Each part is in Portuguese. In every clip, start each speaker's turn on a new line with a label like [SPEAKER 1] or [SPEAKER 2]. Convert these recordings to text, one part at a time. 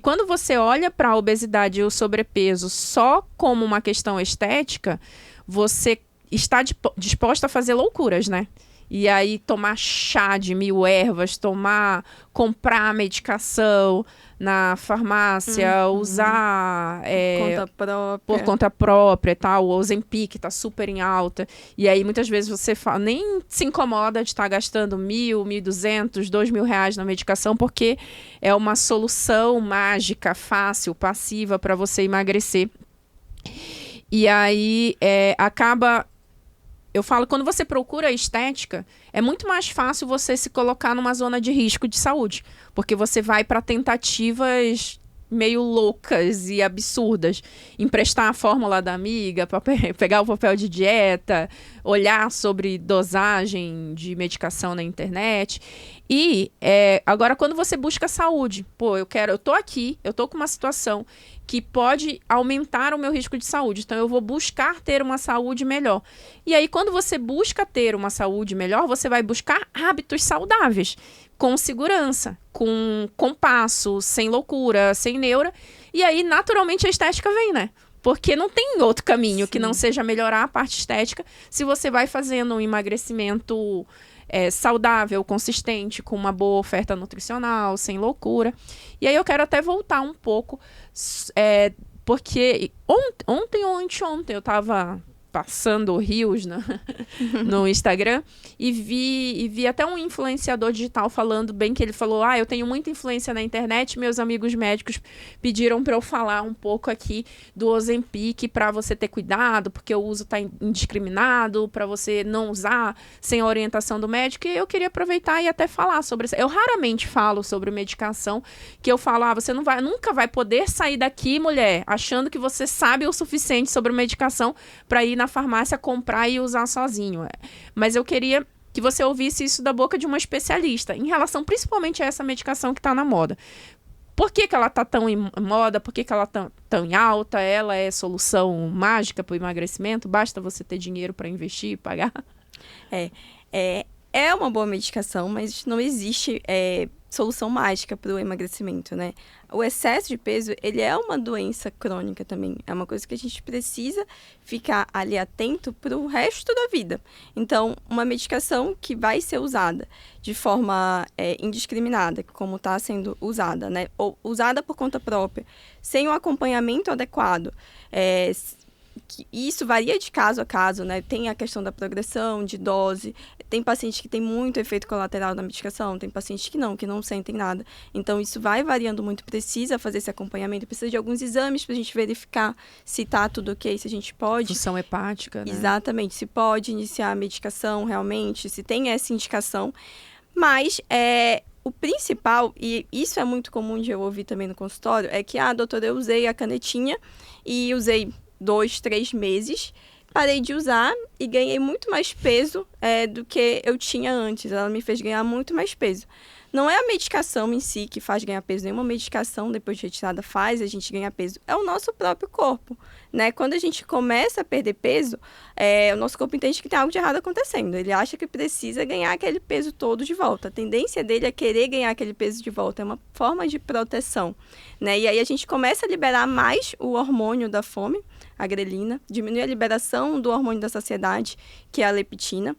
[SPEAKER 1] quando você olha para a obesidade e o sobrepeso só como uma questão estética, você está disposta a fazer loucuras, né? E aí tomar chá de 1000 ervas, comprar medicação na farmácia, usar
[SPEAKER 2] Conta própria.
[SPEAKER 1] por conta própria e tal. O Ozempic tá super em alta. E aí muitas vezes você nem se incomoda de estar gastando 1.000, 1.200, 2.000 reais na medicação, porque é uma solução mágica, fácil, passiva para você emagrecer. E aí acaba... Eu falo, quando você procura a estética, é muito mais fácil você se colocar numa zona de risco de saúde. Porque você vai para tentativas meio loucas e absurdas. Emprestar a fórmula da amiga, pegar o papel de dieta, olhar sobre dosagem de medicação na internet. E agora, quando você busca saúde, eu tô aqui, eu tô com uma situação que pode aumentar o meu risco de saúde. Então, eu vou buscar ter uma saúde melhor. E aí, quando você busca ter uma saúde melhor, você vai buscar hábitos saudáveis, com segurança, com compasso, sem loucura, sem neura. E aí, naturalmente, a estética vem, né? Porque não tem outro caminho que não seja melhorar a parte estética se você vai fazendo um emagrecimento saudável, consistente, com uma boa oferta nutricional, sem loucura. E aí eu quero até voltar um pouco, porque ontem ou anteontem eu estava passando rios no Instagram e vi até um influenciador digital falando bem, que ele falou, eu tenho muita influência na internet, meus amigos médicos pediram para eu falar um pouco aqui do Ozempic para você ter cuidado, porque o uso está indiscriminado, para você não usar sem a orientação do médico. E eu queria aproveitar e até falar sobre isso. Eu raramente falo sobre medicação, que eu falo, você nunca vai poder sair daqui, mulher, achando que você sabe o suficiente sobre medicação para ir na farmácia comprar e usar sozinho. Mas eu queria que você ouvisse isso da boca de uma especialista, em relação principalmente a essa medicação que está na moda. Por que ela está tão em moda? Por que ela está tão em alta? Ela é solução mágica para o emagrecimento? Basta você ter dinheiro para investir e pagar?
[SPEAKER 2] É uma boa medicação, mas não existe solução mágica para o emagrecimento, né? O excesso de peso, ele é uma doença crônica também. É uma coisa que a gente precisa ficar ali atento para o resto da vida. Então, uma medicação que vai ser usada de forma indiscriminada, como está sendo usada, né? Ou usada por conta própria, sem o acompanhamento adequado, isso varia de caso a caso, né? Tem a questão da progressão, de dose. Tem paciente que tem muito efeito colateral da medicação, tem paciente que não sentem nada. Então, isso vai variando muito. Precisa fazer esse acompanhamento, precisa de alguns exames para a gente verificar se está tudo ok, se a gente pode.
[SPEAKER 1] Função hepática, né?
[SPEAKER 2] Exatamente, se pode iniciar a medicação realmente, se tem essa indicação. Mas o principal, e isso é muito comum de eu ouvir também no consultório, é que, doutora, eu usei a canetinha e usei 2, 3 meses, parei de usar e ganhei muito mais peso do que eu tinha antes. Ela me fez ganhar muito mais peso. Não é a medicação em si que faz ganhar peso, nenhuma medicação depois de retirada faz a gente ganhar peso. É o nosso próprio corpo, né? Quando a gente começa a perder peso, o nosso corpo entende que tem algo de errado acontecendo. Ele acha que precisa ganhar aquele peso todo de volta. A tendência dele é querer ganhar aquele peso de volta. É uma forma de proteção, né? E aí a gente começa a liberar mais o hormônio da fome, a grelina, diminui a liberação do hormônio da saciedade, que é a leptina.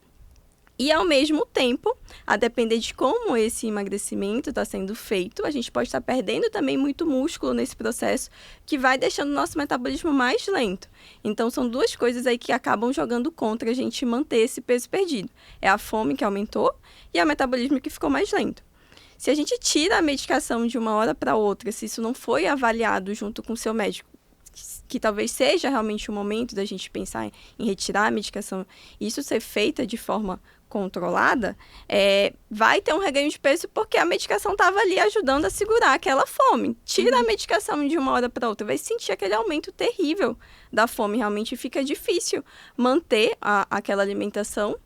[SPEAKER 2] E, ao mesmo tempo, a depender de como esse emagrecimento está sendo feito, a gente pode estar perdendo também muito músculo nesse processo, que vai deixando o nosso metabolismo mais lento. Então, são duas coisas aí que acabam jogando contra a gente manter esse peso perdido. É a fome que aumentou e o metabolismo que ficou mais lento. Se a gente tira a medicação de uma hora para outra, se isso não foi avaliado junto com o seu médico, que talvez seja realmente o momento da gente pensar em retirar a medicação, e isso ser feita de forma controlada, vai ter um reganho de peso porque a medicação estava ali ajudando a segurar aquela fome. Tira a medicação de uma hora para outra, vai sentir aquele aumento terrível da fome. Realmente fica difícil manter aquela alimentação,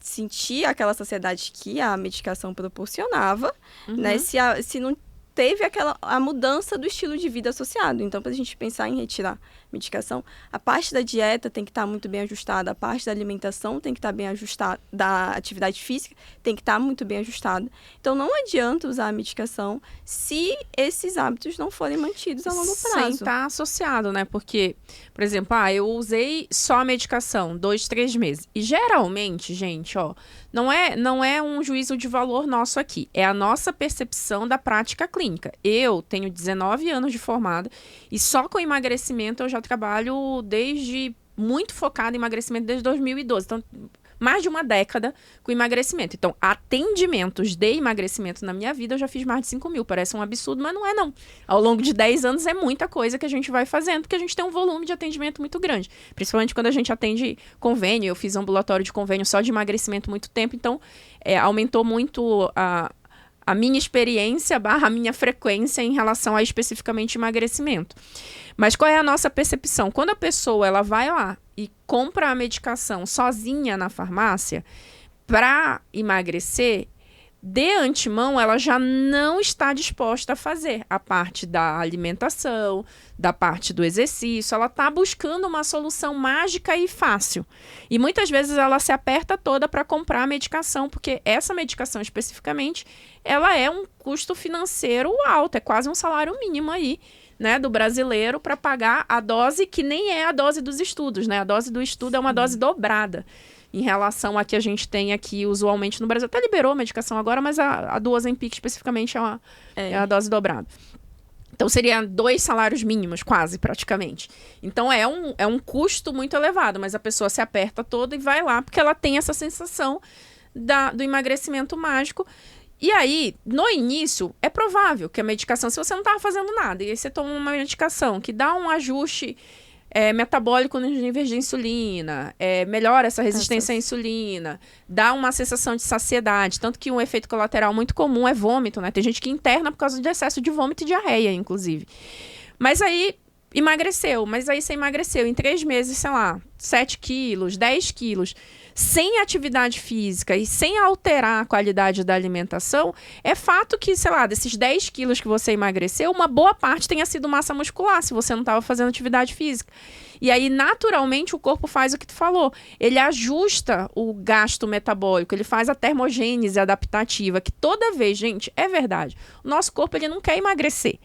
[SPEAKER 2] sentir aquela saciedade que a medicação proporcionava, né? Se não teve a mudança do estilo de vida associado. Então, para a gente pensar em retirar medicação, a parte da dieta tem que estar muito bem ajustada, a parte da alimentação tem que estar bem ajustada, da atividade física tem que estar muito bem ajustada. Então, não adianta usar a medicação se esses hábitos não forem mantidos a longo prazo.
[SPEAKER 1] Sem estar associado, né? Porque, por exemplo, eu usei só a medicação 2, 3 meses. E geralmente, gente, não é um juízo de valor nosso aqui. É a nossa percepção da prática clínica. Eu tenho 19 anos de formada e só com emagrecimento eu já trabalho muito focado em emagrecimento desde 2012. Então, mais de uma década com emagrecimento. Então, atendimentos de emagrecimento na minha vida, eu já fiz mais de 5 mil. Parece um absurdo, mas não é não. Ao longo de 10 anos é muita coisa que a gente vai fazendo, porque a gente tem um volume de atendimento muito grande. Principalmente quando a gente atende convênio. Eu fiz ambulatório de convênio só de emagrecimento muito tempo, então aumentou muito a minha experiência / a minha frequência em relação a especificamente emagrecimento. Mas qual é a nossa percepção? Quando a pessoa ela vai lá e compra a medicação sozinha na farmácia para emagrecer, de antemão ela já não está disposta a fazer a parte da alimentação, da parte do exercício. Ela está buscando uma solução mágica e fácil. E muitas vezes ela se aperta toda para comprar a medicação, porque essa medicação especificamente, ela é um custo financeiro alto, é quase um salário mínimo aí, né, do brasileiro para pagar a dose que nem é a dose dos estudos, né? A dose do estudo é uma dose dobrada em relação a que a gente tem aqui usualmente no Brasil. Até liberou a medicação agora, mas a do Ozempic especificamente é a dose dobrada. Então, seria 2 salários mínimos, quase, praticamente. Então, é um custo muito elevado, mas a pessoa se aperta toda e vai lá, porque ela tem essa sensação do emagrecimento mágico. E aí, no início, é provável que a medicação, se você não estava fazendo nada, e aí você toma uma medicação que dá um ajuste metabólico nos níveis de insulina, melhora essa resistência à insulina, dá uma sensação de saciedade, tanto que um efeito colateral muito comum é vômito, né? Tem gente que interna por causa de excesso de vômito e diarreia, inclusive. Mas aí, emagreceu, você emagreceu em 3 meses, sei lá, 7 quilos, 10 quilos, sem atividade física e sem alterar a qualidade da alimentação, é fato que, sei lá, desses 10 quilos que você emagreceu, uma boa parte tenha sido massa muscular, se você não estava fazendo atividade física. E aí, naturalmente, o corpo faz o que tu falou. Ele ajusta o gasto metabólico, ele faz a termogênese adaptativa, que toda vez, gente, é verdade, o nosso corpo ele não quer emagrecer.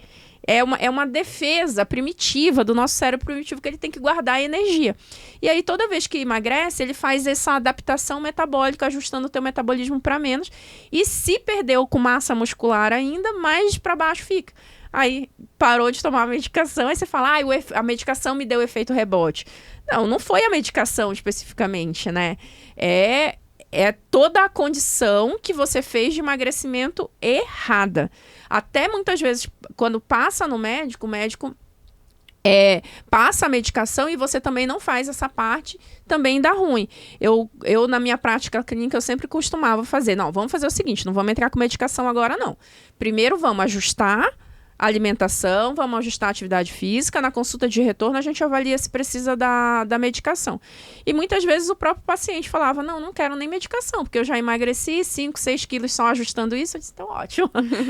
[SPEAKER 1] É uma defesa primitiva do nosso cérebro primitivo que ele tem que guardar energia. E aí, toda vez que emagrece, ele faz essa adaptação metabólica, ajustando o teu metabolismo para menos. E se perdeu com massa muscular ainda, mais para baixo fica. Aí, parou de tomar a medicação, aí você fala, a medicação me deu efeito rebote. Não foi a medicação especificamente, né? É toda a condição que você fez de emagrecimento errada. Até muitas vezes, quando passa no médico, o médico passa a medicação e você também não faz essa parte, também dá ruim. Eu, na minha prática clínica, eu sempre costumava fazer, vamos fazer o seguinte, não vamos entrar com medicação agora, não. Primeiro vamos ajustar a alimentação, vamos ajustar a atividade física. Na consulta de retorno, a gente avalia se precisa da medicação. E muitas vezes o próprio paciente falava, não quero nem medicação, porque eu já emagreci 5, 6 quilos só ajustando isso. Eu disse, então ótimo,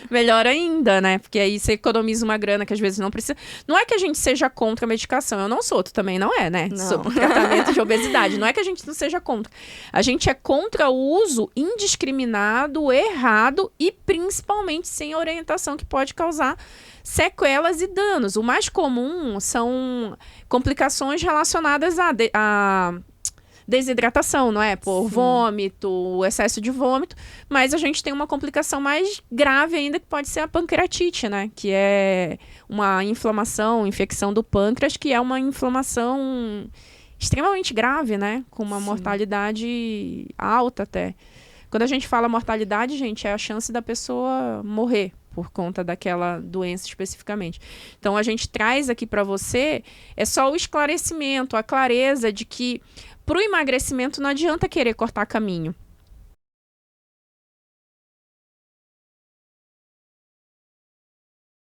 [SPEAKER 1] melhor ainda, né? Porque aí você economiza uma grana que às vezes não precisa. Não é que a gente seja contra a medicação, eu não sou, tu também não é, né?
[SPEAKER 2] Não.
[SPEAKER 1] Sobre tratamento de obesidade, não é que a gente não seja contra. A gente é contra o uso indiscriminado, errado e principalmente sem orientação que pode causar sequelas e danos. O mais comum são complicações relacionadas à desidratação, não é? Por vômito, excesso de vômito. Mas a gente tem uma complicação mais grave ainda, que pode ser a pancreatite, né? Que é uma infecção do pâncreas, que é uma inflamação extremamente grave, né? Com uma mortalidade alta até. Quando a gente fala mortalidade, gente, é a chance da pessoa morrer por conta daquela doença especificamente. Então, a gente traz aqui para você só o esclarecimento, a clareza de que para o emagrecimento não adianta querer cortar caminho.